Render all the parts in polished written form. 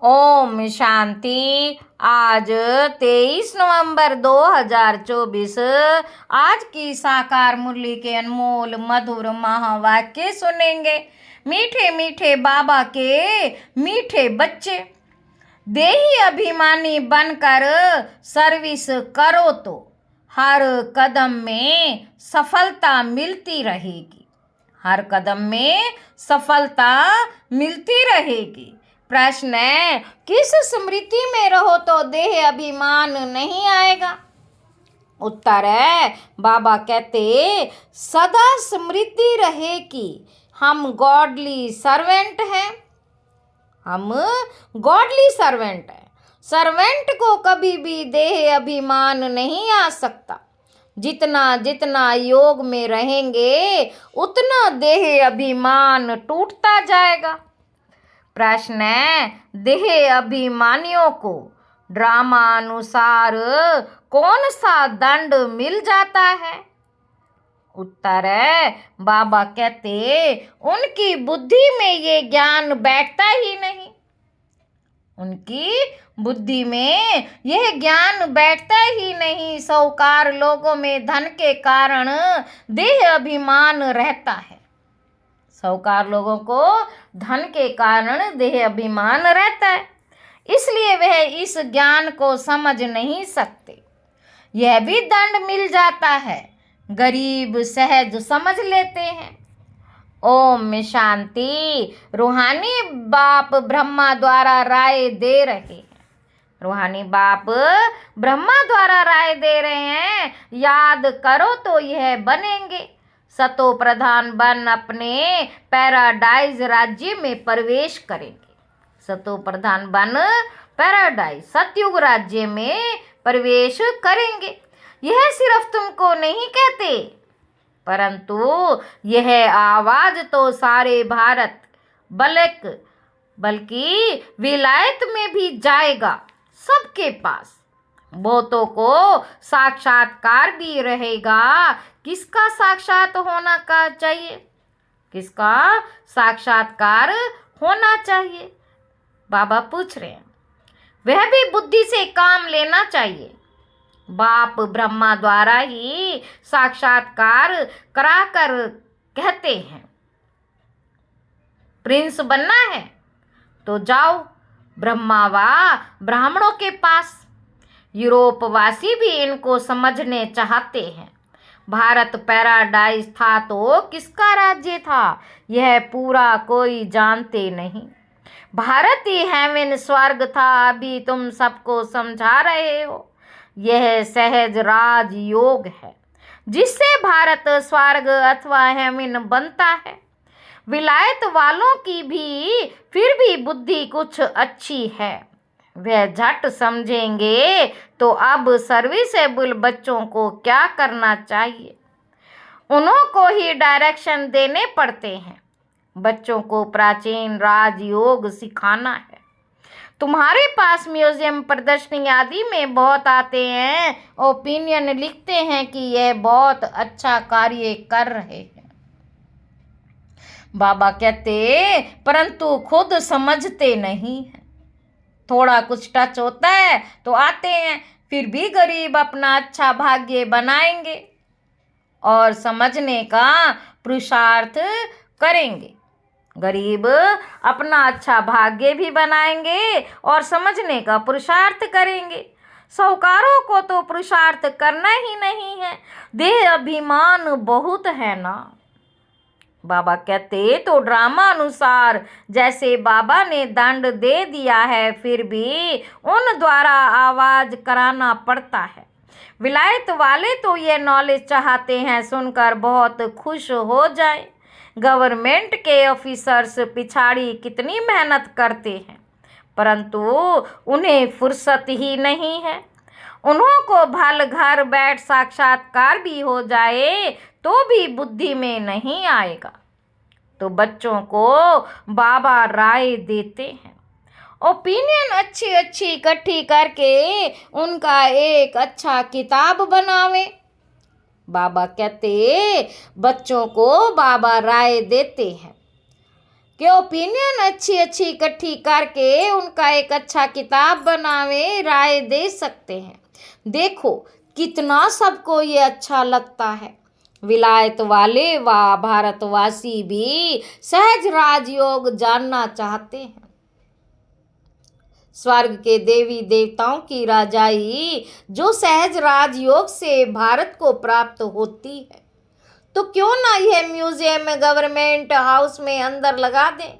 ओम शांति। आज 23 नवंबर 2024। आज की साकार मुरली के अनमोल मधुर महावाक्य सुनेंगे। मीठे मीठे बाबा के मीठे बच्चे, देही अभिमानी बनकर सर्विस करो तो हर कदम में सफलता मिलती रहेगी। हर कदम में सफलता मिलती रहेगी। प्रश्न है, किस स्मृति में रहो तो देह अभिमान नहीं आएगा? उत्तर है, बाबा कहते सदा स्मृति रहे कि हम गॉडली सर्वेंट हैं। हम गॉडली सर्वेंट हैं। सर्वेंट को कभी भी देह अभिमान नहीं आ सकता। जितना जितना योग में रहेंगे उतना देह अभिमान टूटता जाएगा। प्रश्न है, देह अभिमानियों को ड्रामा अनुसार कौन सा दंड मिल जाता है? उत्तर है, बाबा कहते उनकी बुद्धि में ये ज्ञान बैठता ही नहीं। उनकी बुद्धि में यह ज्ञान बैठता ही नहीं। साहूकार लोगों में धन के कारण देह अभिमान रहता है। साहूकार लोगों को धन के कारण देह अभिमान रहता है, इसलिए वह इस ज्ञान को समझ नहीं सकते। यह भी दंड मिल जाता है। गरीब सहज समझ लेते हैं। ओम शांति। रूहानी बाप ब्रह्मा द्वारा राय दे रहे हैं। रूहानी बाप ब्रह्मा द्वारा राय दे रहे हैं, याद करो तो यह बनेंगे। सतो प्रधान बन अपने पैराडाइज राज्य में प्रवेश करेंगे। सतो प्रधान बन पैराडाइज सतयुग राज्य में प्रवेश करेंगे। यह सिर्फ तुमको नहीं कहते, परंतु यह आवाज तो सारे भारत बल्कि विलायत में भी जाएगा, सबके पास। बहुतों को साक्षात्कार भी रहेगा। किसका साक्षात होना का चाहिए? किसका साक्षात्कार होना चाहिए? बाबा पूछ रहे हैं। वह भी बुद्धि से काम लेना चाहिए। बाप ब्रह्मा द्वारा ही साक्षात्कार कराकर कहते हैं, प्रिंस बनना है तो जाओ ब्रह्मा व ब्राह्मणों के पास। यूरोप वासी भी इनको समझने चाहते हैं। भारत पैराडाइज था तो किसका राज्य था, यह पूरा कोई जानते नहीं। भारत ही हेवन स्वर्ग था, अभी तुम सबको समझा रहे हो। यह सहज राज योग है जिससे भारत स्वर्ग अथवा हेवन बनता है। विलायत वालों की भी फिर भी बुद्धि कुछ अच्छी है। वह झट समझेंगे तो अब सर्विसेबल बच्चों को क्या करना चाहिए, उन्हों को ही डायरेक्शन देने पड़ते हैं। बच्चों को प्राचीन राजयोग सिखाना है। तुम्हारे पास म्यूजियम प्रदर्शनी आदि में बहुत आते हैं, ओपिनियन लिखते हैं कि यह बहुत अच्छा कार्य कर रहे हैं। बाबा कहते परंतु खुद समझते नहीं है। थोड़ा कुछ टच होता है तो आते हैं, फिर भी गरीब अपना अच्छा भाग्य बनाएंगे और समझने का पुरुषार्थ करेंगे। गरीब अपना अच्छा भाग्य भी बनाएंगे और समझने का पुरुषार्थ करेंगे। साहूकारों को तो पुरुषार्थ करना ही नहीं है, देह अभिमान बहुत है ना। बाबा कहते तो ड्रामा अनुसार जैसे बाबा ने दंड दे दिया है, फिर भी उन द्वारा आवाज कराना पड़ता है। विलायत वाले तो ये नॉलेज चाहते हैं, सुनकर बहुत खुश हो जाए। गवर्नमेंट के ऑफिसर्स पिछाड़ी कितनी मेहनत करते हैं, परंतु उन्हें फुर्सत ही नहीं है। उन्हों को भल घर बैठ साक्षात्कार भी हो जाए तो भी बुद्धि में नहीं आएगा। तो बच्चों को बाबा राय देते हैं, ओपिनियन अच्छी अच्छी इकट्ठी करके उनका एक अच्छा किताब बनावे। बाबा कहते बच्चों को बाबा राय देते हैं कि ओपिनियन अच्छी अच्छी इकट्ठी करके उनका एक अच्छा किताब बनावे, राय दे सकते हैं। देखो कितना सबको ये अच्छा लगता है। विलायत वाले व भारतवासी भी सहज राजयोग जानना चाहते हैं। स्वर्ग के देवी देवताओं की राजाई जो सहज राजयोग से भारत को प्राप्त होती है, तो क्यों ना यह म्यूजियम में गवर्नमेंट हाउस में अंदर लगा दें।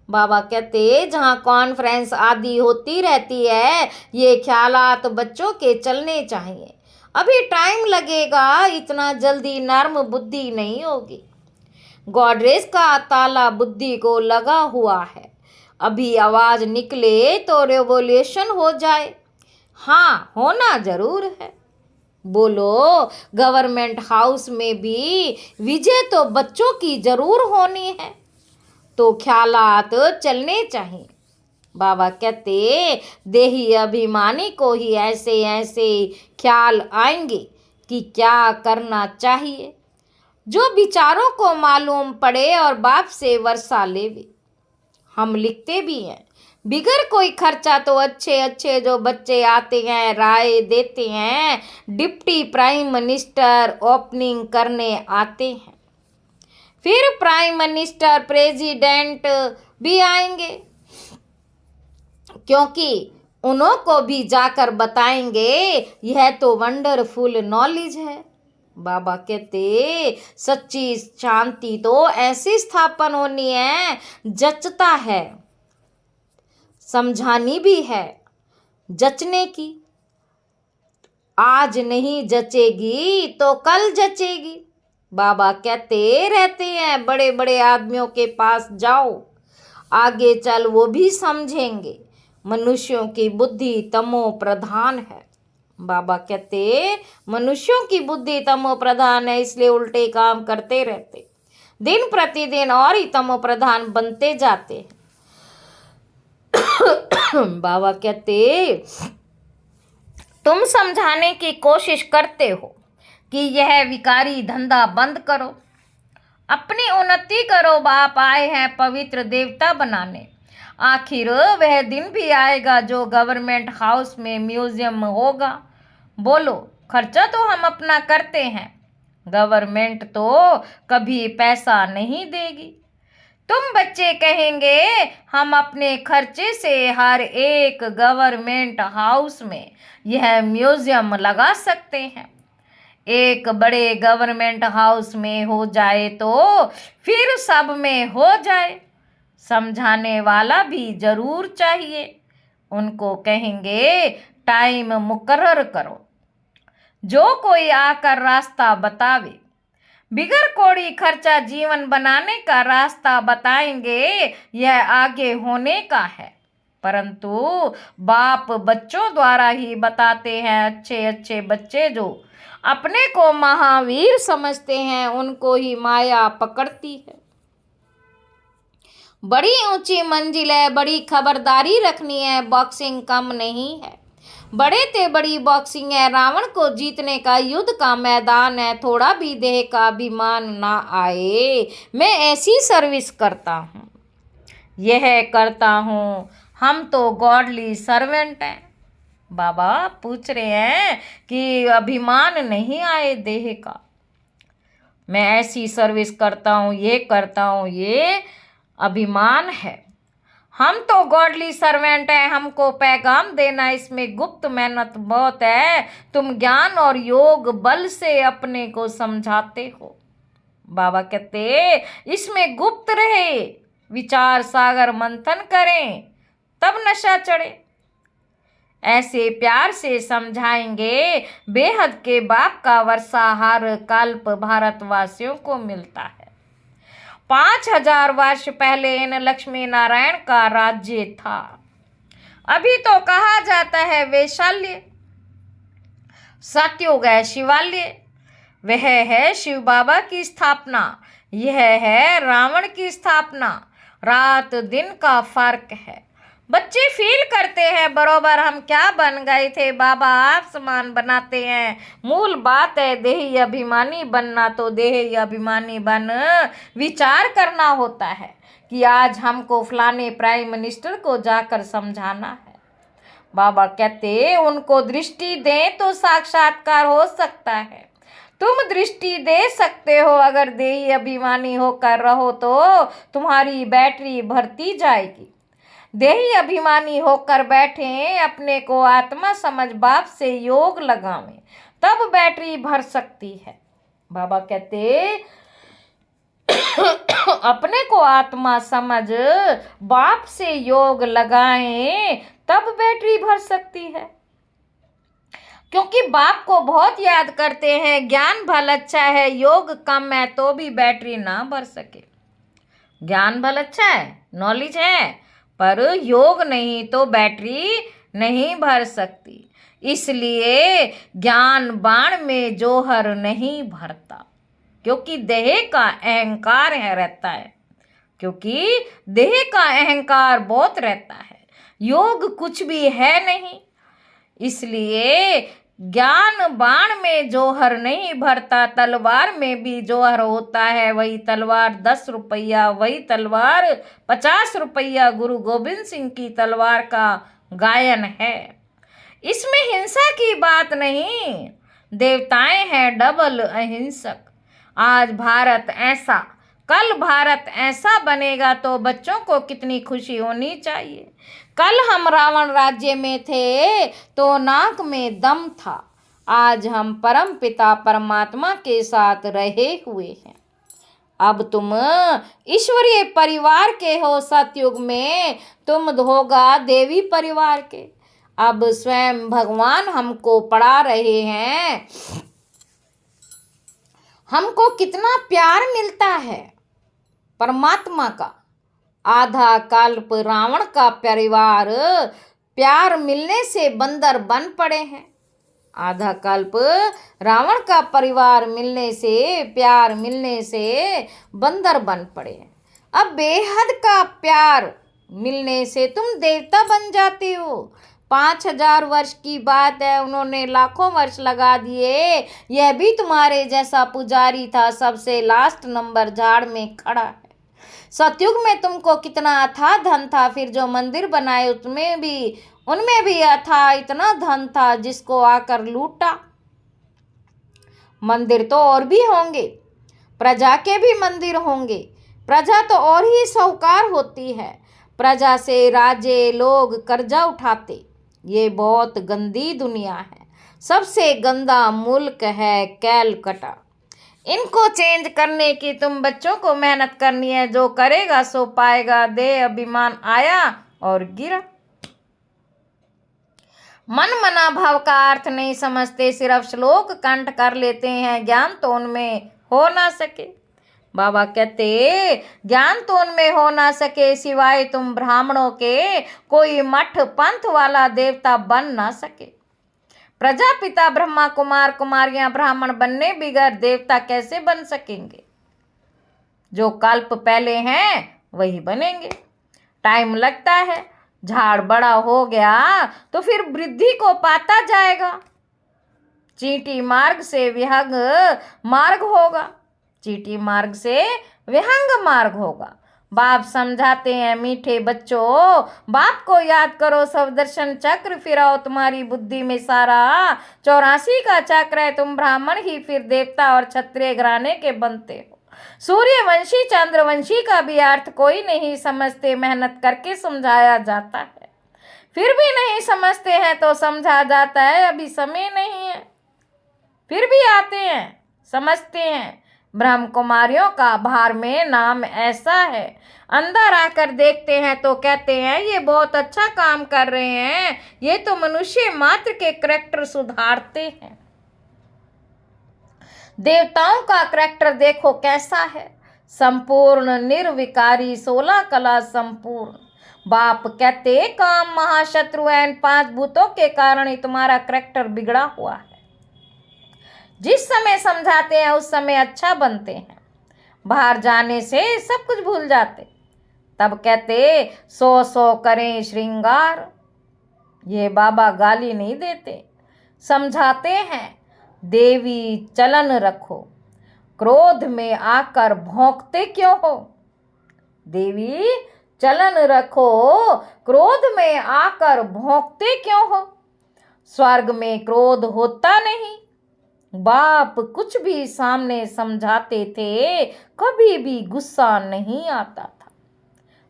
बाबा कहते जहाँ कॉन्फ्रेंस आदि होती रहती है, ये ख्यालात बच्चों के चलने चाहिए। अभी टाइम लगेगा, इतना जल्दी नर्म बुद्धि नहीं होगी। गॉडरेज का ताला बुद्धि को लगा हुआ है, अभी आवाज निकले तो रेवोल्यूशन हो जाए। हाँ, होना जरूर है। बोलो गवर्नमेंट हाउस में भी विजय तो बच्चों की जरूर होनी है, तो ख्यालात चलने चाहिए। बाबा कहते देही अभिमानी को ही ऐसे ऐसे ख्याल आएंगे कि क्या करना चाहिए, जो विचारों को मालूम पड़े और बाप से वर्षा लेवे। हम लिखते भी हैं, बिगर कोई खर्चा तो अच्छे अच्छे जो बच्चे आते हैं, राय देते हैं। डिप्टी प्राइम मिनिस्टर ओपनिंग करने आते हैं, फिर प्राइम मिनिस्टर प्रेसिडेंट भी आएंगे, क्योंकि उन्हों को भी जाकर बताएंगे यह तो वंडरफुल नॉलेज है। बाबा कहते सच्ची शांति तो ऐसी स्थापन होनी है, जचता है, समझानी भी है, जचने की। आज नहीं जचेगी तो कल जचेगी। बाबा कहते रहते हैं बड़े बड़े आदमियों के पास जाओ, आगे चल वो भी समझेंगे। मनुष्यों की बुद्धि तमो प्रधान है। बाबा कहते मनुष्यों की बुद्धि तमो प्रधान है, इसलिए उल्टे काम करते रहते, दिन प्रतिदिन और ही तमो प्रधान बनते जाते हैं। बाबा कहते तुम समझाने की कोशिश करते हो कि यह विकारी धंधा बंद करो, अपनी उन्नति करो। बाप आए हैं पवित्र देवता बनाने। आखिर वह दिन भी आएगा जो गवर्नमेंट हाउस में म्यूजियम होगा। बोलो खर्चा तो हम अपना करते हैं, गवर्नमेंट तो कभी पैसा नहीं देगी। तुम बच्चे कहेंगे हम अपने खर्चे से हर एक गवर्नमेंट हाउस में यह म्यूजियम लगा सकते हैं। एक बड़े गवर्नमेंट हाउस में हो जाए तो फिर सब में हो जाए। समझाने वाला भी जरूर चाहिए। उनको कहेंगे टाइम मुकर्रर करो, जो कोई आकर रास्ता बतावे। बिगर कोड़ी खर्चा जीवन बनाने का रास्ता बताएंगे, यह आगे होने का है। परंतु बाप बच्चों द्वारा ही बताते हैं। अच्छे अच्छे बच्चे जो अपने को महावीर समझते हैं, उनको ही माया पकड़ती है। बड़ी ऊंची मंजिल है, बड़ी खबरदारी रखनी है, बॉक्सिंग कम नहीं है। बड़े ते बड़ी बॉक्सिंग है, रावण को जीतने का युद्ध का मैदान है। थोड़ा भी देह का अभिमान ना आए, मैं ऐसी सर्विस करता हूँ, यह करता हूँ, हम तो गॉडली सर्वेंट हैं। बाबा पूछ रहे हैं कि अभिमान नहीं आए देह का, मैं ऐसी सर्विस करता हूँ, ये करता हूँ, ये अभिमान है। हम तो गॉडली सर्वेंट हैं, हमको पैगाम देना इसमें गुप्त मेहनत बहुत है। तुम ज्ञान और योग बल से अपने को समझाते हो। बाबा कहते इसमें गुप्त रहे, विचार सागर मंथन करें तब नशा चढ़े। ऐसे प्यार से समझाएंगे, बेहद के बाप का वर्षा हर कल्प भारतवासियों को मिलता है। 5000 वर्ष पहले इन लक्ष्मी नारायण का राज्य था। अभी तो कहा जाता है वैशाल्य। सतयुग है शिवालय, वह है शिव बाबा की स्थापना, यह है रावण की स्थापना। रात दिन का फर्क है। बच्चे फील करते हैं बरोबर हम क्या बन गए थे, बाबा आप समान बनाते हैं। मूल बात है देही अभिमानी बनना, तो देही अभिमानी बन विचार करना होता है कि आज हमको फलाने प्राइम मिनिस्टर को जाकर समझाना है। बाबा कहते उनको दृष्टि दें तो साक्षात्कार हो सकता है। तुम दृष्टि दे सकते हो, अगर देही अभिमानी होकर रहो तो तुम्हारी बैटरी भरती जाएगी। देही अभिमानी होकर बैठे, अपने को आत्मा समझ बाप से योग लगावें, तब बैटरी भर सकती है। बाबा कहते अपने को आत्मा समझ बाप से योग लगाएं, तब बैटरी भर सकती है। क्योंकि बाप को बहुत याद करते हैं, ज्ञान भल अच्छा है, योग कम है तो भी बैटरी ना भर सके। ज्ञान भल अच्छा है, नॉलेज है, पर योग नहीं तो बैटरी नहीं भर सकती। इसलिए ज्ञान बाण में जोहर नहीं भरता, क्योंकि देह का अहंकार है रहता है, क्योंकि देह का अहंकार बहुत रहता है, योग कुछ भी है नहीं। इसलिए ज्ञान बाण में जोहर नहीं भरता, तलवार में भी जोहर होता है। वही तलवार 10 रुपया, वही तलवार 50 रुपया गुरु गोविंद सिंह की तलवार का गायन है। इसमें हिंसा की बात नहीं, देवताएं हैं डबल अहिंसक। आज भारत ऐसा, कल भारत ऐसा बनेगा तो बच्चों को कितनी खुशी होनी चाहिए। कल हम रावण राज्य में थे तो नाक में दम था, आज हम परम पिता परमात्मा के साथ रहे हुए हैं। अब तुम ईश्वरीय परिवार के हो, सतयुग में तुम होगा देवी परिवार के। अब स्वयं भगवान हमको पढ़ा रहे हैं, हमको कितना प्यार मिलता है परमात्मा का। आधा कल्प रावण का परिवार प्यार मिलने से बंदर बन पड़े हैं। आधा कल्प रावण का परिवार मिलने से, प्यार मिलने से बंदर बन पड़े हैं। अब बेहद का प्यार मिलने से तुम देवता बन जाते हो। 5000 वर्ष की बात है, उन्होंने लाखों वर्ष लगा दिए। यह भी तुम्हारे जैसा पुजारी था, सबसे लास्ट नंबर झाड़ में खड़ा है। सतयुग में तुमको कितना अथाह धन था, फिर जो मंदिर बनाए उनमें भी अथाह इतना धन था जिसको आकर लूटा। मंदिर तो और भी होंगे, प्रजा के भी मंदिर होंगे। प्रजा तो और ही साहूकार होती है, प्रजा से राजे लोग कर्जा उठाते। ये बहुत गंदी दुनिया है, सबसे गंदा मुल्क है कैलकटा। इनको चेंज करने की तुम बच्चों को मेहनत करनी है, जो करेगा सो पाएगा। देह अभिमान आया और गिरा। मन मना भाव का अर्थ नहीं समझते, सिर्फ श्लोक कंठ कर लेते हैं, ज्ञान तो उनमें हो ना सके। बाबा कहते ज्ञान तो उनमें हो ना सके, सिवाय तुम ब्राह्मणों के कोई मठ पंथ वाला देवता बन ना सके। प्रजापिता ब्रह्मा कुमार कुमारियां ब्राह्मण बनने बिगैर देवता कैसे बन सकेंगे? जो कल्प पहले हैं वही बनेंगे। टाइम लगता है, झाड़ बड़ा हो गया तो फिर वृद्धि को पाता जाएगा। चींटी मार्ग से विहंग मार्ग होगा, चींटी मार्ग से विहंग मार्ग होगा। बाप समझाते हैं, मीठे बच्चों बाप को याद करो, सब दर्शन चक्र फिराओ, तुम्हारी बुद्धि में सारा 84 का चक्र है। तुम ब्राह्मण ही फिर देवता और क्षत्रिय घराने के बनते हो। सूर्यवंशी चंद्रवंशी का भी अर्थ कोई नहीं समझते, मेहनत करके समझाया जाता है। फिर भी नहीं समझते हैं तो समझा जाता है, अभी समय नहीं है। फिर भी आते हैं, समझते हैं। ब्रह्म कुमारियों का भार में नाम ऐसा है, अंदर आकर देखते हैं तो कहते हैं ये बहुत अच्छा काम कर रहे हैं, ये तो मनुष्य मात्र के करैक्टर सुधारते हैं। देवताओं का करैक्टर देखो कैसा है, संपूर्ण निर्विकारी, 16 कला संपूर्ण। बाप कहते काम महाशत्रु है, इन 5 भूतों के कारण ही तुम्हारा करैक्टर बिगड़ा हुआ है। जिस समय समझाते हैं उस समय अच्छा बनते हैं, बाहर जाने से सब कुछ भूल जाते। तब कहते 100 करें श्रृंगार। ये बाबा गाली नहीं देते, समझाते हैं देवी चलन रखो, क्रोध में आकर भौंकते क्यों हो? देवी चलन रखो, क्रोध में आकर भौंकते क्यों हो? स्वर्ग में क्रोध होता नहीं। बाप कुछ भी सामने समझाते थे, कभी भी गुस्सा नहीं आता था।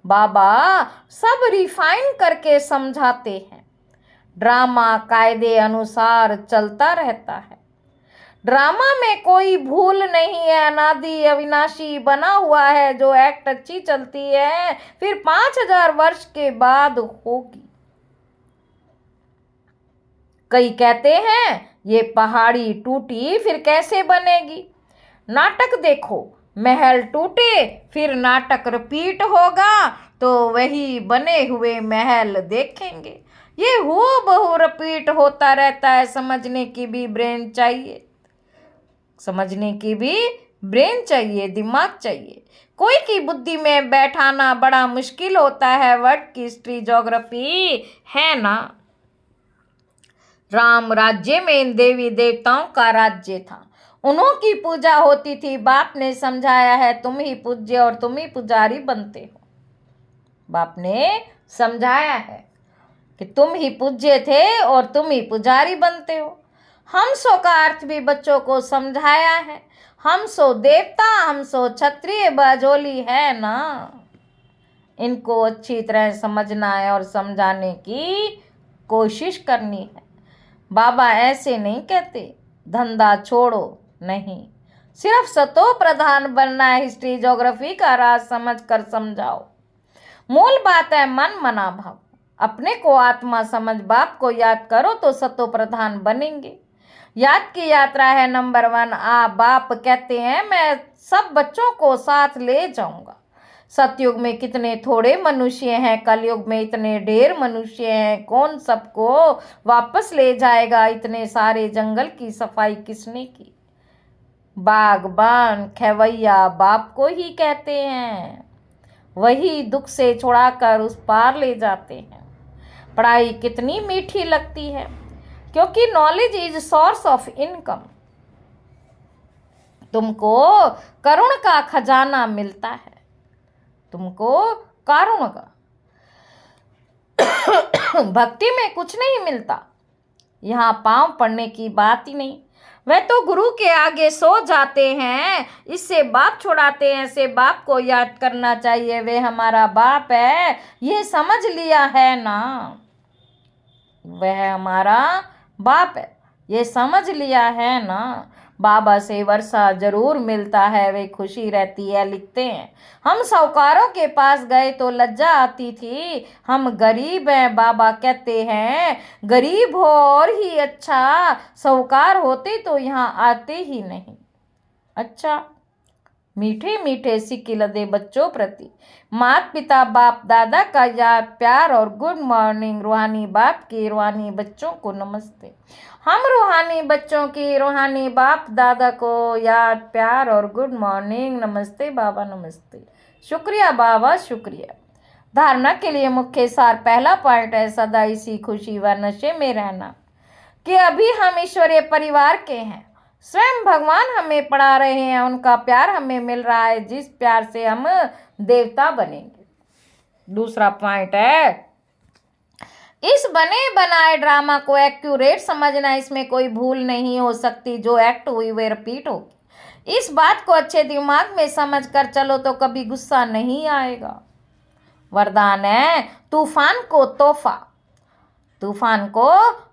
बाबा सब रिफाइन करके समझाते हैं। ड्रामा कायदे अनुसार चलता रहता है। ड्रामा में कोई भूल नहीं है, अनादि अविनाशी बना हुआ है। जो एक्ट अच्छी चलती है फिर 5000 वर्ष के बाद होगी। कई कहते हैं ये पहाड़ी टूटी फिर कैसे बनेगी। नाटक देखो, महल टूटे फिर नाटक रिपीट होगा तो वही बने हुए महल देखेंगे। ये हूबहू रिपीट होता रहता है। समझने की भी ब्रेन चाहिए, समझने की भी ब्रेन चाहिए, दिमाग चाहिए। कोई की बुद्धि में बैठाना बड़ा मुश्किल होता है। वर्ड की हिस्ट्री ज्योग्राफी है ना। राम राज्य में देवी देवताओं का राज्य था, उन्हों की पूजा होती थी। बाप ने समझाया है तुम ही पूज्य और तुम ही पुजारी बनते हो। बाप ने समझाया है कि तुम ही पूज्य थे और तुम ही पुजारी बनते हो। हम सो का अर्थ भी बच्चों को समझाया है। हम सो देवता, हम सो क्षत्रिय बाजोली है ना। इनको अच्छी तरह समझना है और समझाने की कोशिश करनी है। बाबा ऐसे नहीं कहते धंधा छोड़ो, नहीं, सिर्फ सतो प्रधान बनना है। हिस्ट्री ज्योग्राफी का राज समझ कर समझाओ। मूल बात है मन मना भाव। अपने को आत्मा समझ बाप को याद करो तो सतो प्रधान बनेंगे। याद की यात्रा है नंबर 1। बाप कहते हैं मैं सब बच्चों को साथ ले जाऊंगा। सतयुग में कितने थोड़े मनुष्य हैं, कलयुग में इतने ढेर मनुष्य हैं। कौन सबको वापस ले जाएगा? इतने सारे जंगल की सफाई किसने की? बागबान खेवैया बाप को ही कहते हैं। वही दुख से छुड़ाकर उस पार ले जाते हैं। पढ़ाई कितनी मीठी लगती है, क्योंकि knowledge is source of income. तुमको करुण का खजाना मिलता है, तुमको करुण का। भक्ति में कुछ नहीं मिलता। यहाँ पांव पड़ने की बात ही नहीं। वह तो गुरु के आगे सो जाते हैं। इससे बाप छुड़ाते हैं, ऐसे बाप को याद करना चाहिए। वे हमारा बाप है, ये समझ लिया है ना। वह हमारा बाप है, ये समझ लिया है ना। बाबा से वर्षा जरूर मिलता है, वे खुशी रहती है। लिखते हैं हम साहूकारों के पास गए तो लज्जा आती थी। हम गरीब हैं, बाबा कहते हैं गरीब हो और ही अच्छा, साहूकार होते तो यहाँ आते ही नहीं। अच्छा, मीठे मीठे सिक्के लदे बच्चों प्रति माता पिता बाप दादा का याद प्यार और गुड मॉर्निंग। रूहानी बाप के रूहानी बच्चों को नमस्ते। हम रूहानी बच्चों की रूहानी बाप दादा को याद प्यार और गुड मॉर्निंग। नमस्ते बाबा, नमस्ते। शुक्रिया बाबा, शुक्रिया। धारणा के लिए मुख्य सार पहला पॉइंट है सदा इसी खुशी व नशे में रहना कि अभी हम ईश्वरीय परिवार के हैं। स्वयं भगवान हमें पढ़ा रहे हैं, उनका प्यार हमें मिल रहा है, जिस प्यार से हम देवता बनेंगे। दूसरा पॉइंट है इस बने बनाए ड्रामा को एक्यूरेट समझना। इसमें कोई भूल नहीं हो सकती। जो एक्ट हुई वे रिपीट होगी। इस बात को अच्छे दिमाग में समझ कर चलो तो कभी गुस्सा नहीं आएगा। वरदान है तूफान को तोहफा। तूफान को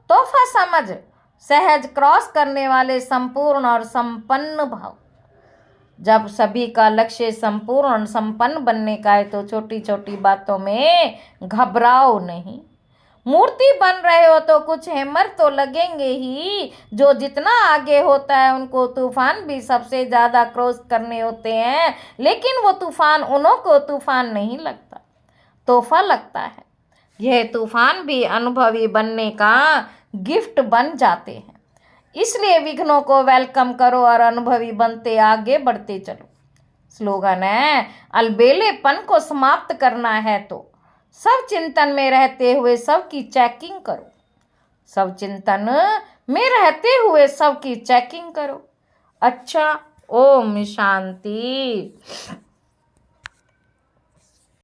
तोहफा समझ सहज क्रॉस करने वाले संपूर्ण और संपन्न भाव। जब सभी का लक्ष्य संपूर्ण और संपन्न बनने का है तो छोटी छोटी बातों में घबराओ नहीं। मूर्ति बन रहे हो तो कुछ हिम्मत तो लगेंगे ही। जो जितना आगे होता है उनको तूफान भी सबसे ज़्यादा क्रॉस करने होते हैं, लेकिन वो तूफान उन्हों को तूफान नहीं लगता, तोहफा लगता है। यह तूफान भी अनुभवी बनने का गिफ्ट बन जाते हैं। इसलिए विघ्नों को वेलकम करो और अनुभवी बनते आगे बढ़ते चलो। स्लोगन है अलबेलेपन को समाप्त करना है तो सब चिंतन में रहते हुए सबकी चेकिंग करो। सब चिंतन में रहते हुए सबकी चेकिंग करो। अच्छा, ओम शांति।